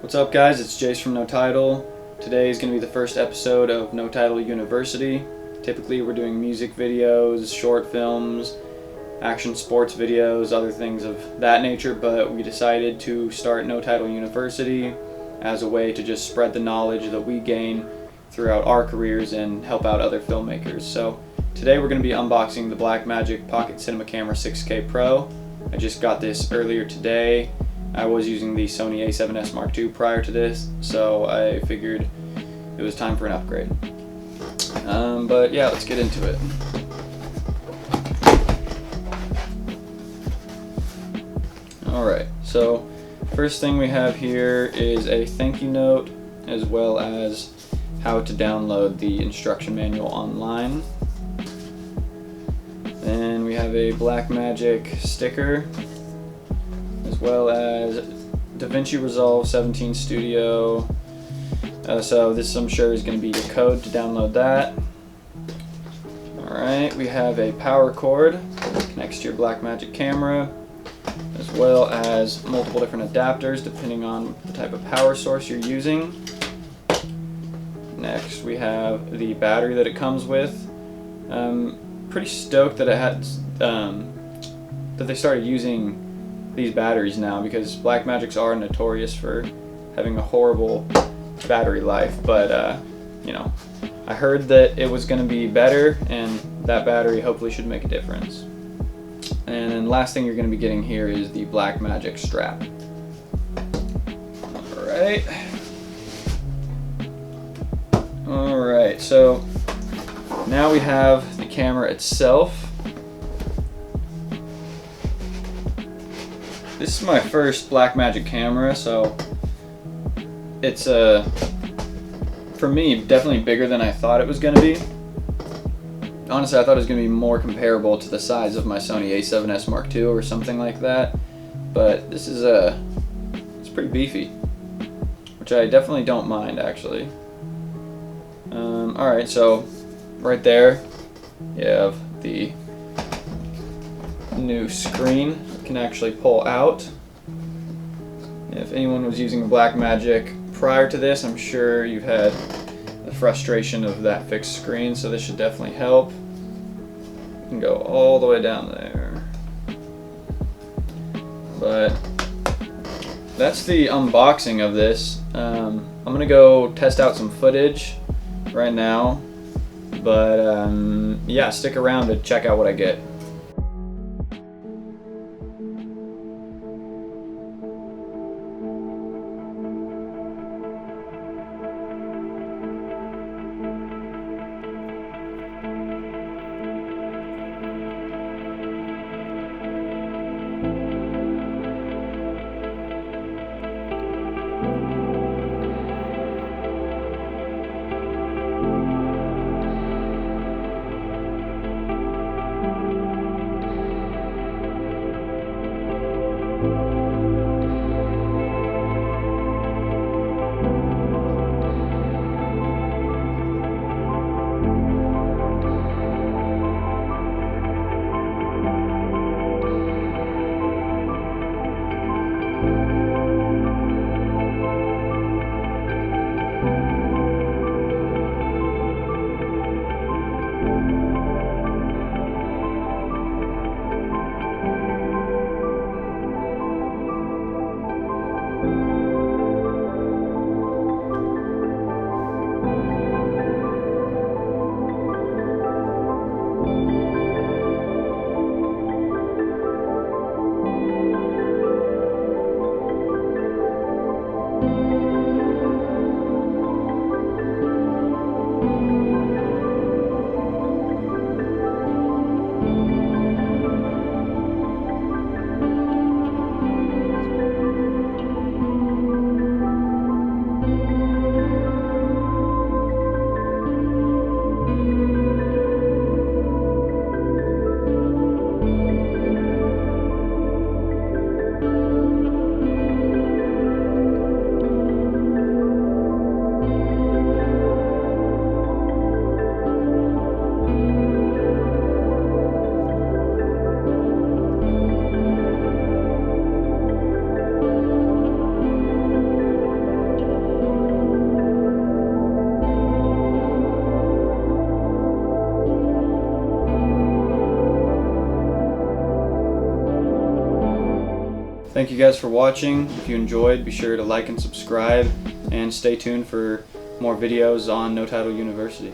What's up, guys? It's Jace from No Title. Today is going to be the first episode of No Title University. Typically we're doing music videos, short films, action sports videos, other things of that nature, but we decided to start No Title University as a way to just spread the knowledge that we gain throughout our careers and help out other filmmakers. So today we're going to be unboxing the Blackmagic Pocket Cinema Camera 6K Pro. I just got this earlier today. I was using the Sony a7S Mark II prior to this, so I figured it was time for an upgrade. But yeah, let's get into it. Alright, so first thing we have here is a thank you note, as well as how to download the instruction manual online. Then we have a Blackmagic sticker, as well as DaVinci Resolve 17 Studio. So this, I'm sure, is going to be your code to download that. Alright, we have a power cord that connects to your Blackmagic camera, as well as multiple different adapters depending on the type of power source you're using. Next we have the battery that it comes with. Pretty stoked that it had that they started using these batteries now, because Blackmagics are notorious for having a horrible battery life, but you know, I heard that it was going to be better, and that battery hopefully should make a difference. And then last thing you're going to be getting here is the Blackmagic strap. Alright, so now we have the camera itself. This is my first Blackmagic camera, so it's for me, definitely bigger than I thought it was going to be. Honestly, I thought it was going to be more comparable to the size of my Sony a7S Mark II or something like that, but this is it's pretty beefy, which I definitely don't mind, actually. Alright, so right there you have the new screen. It can actually pull out. If anyone was using a Blackmagic prior to this, I'm sure you've had the frustration of that fixed screen, so this should definitely help. You can go all the way down there. But that's the unboxing of this. I'm gonna go test out some footage right now, but yeah, stick around to check out what I get. Thank you guys for watching. If you enjoyed, be sure to like and subscribe, and stay tuned for more videos on No Title University.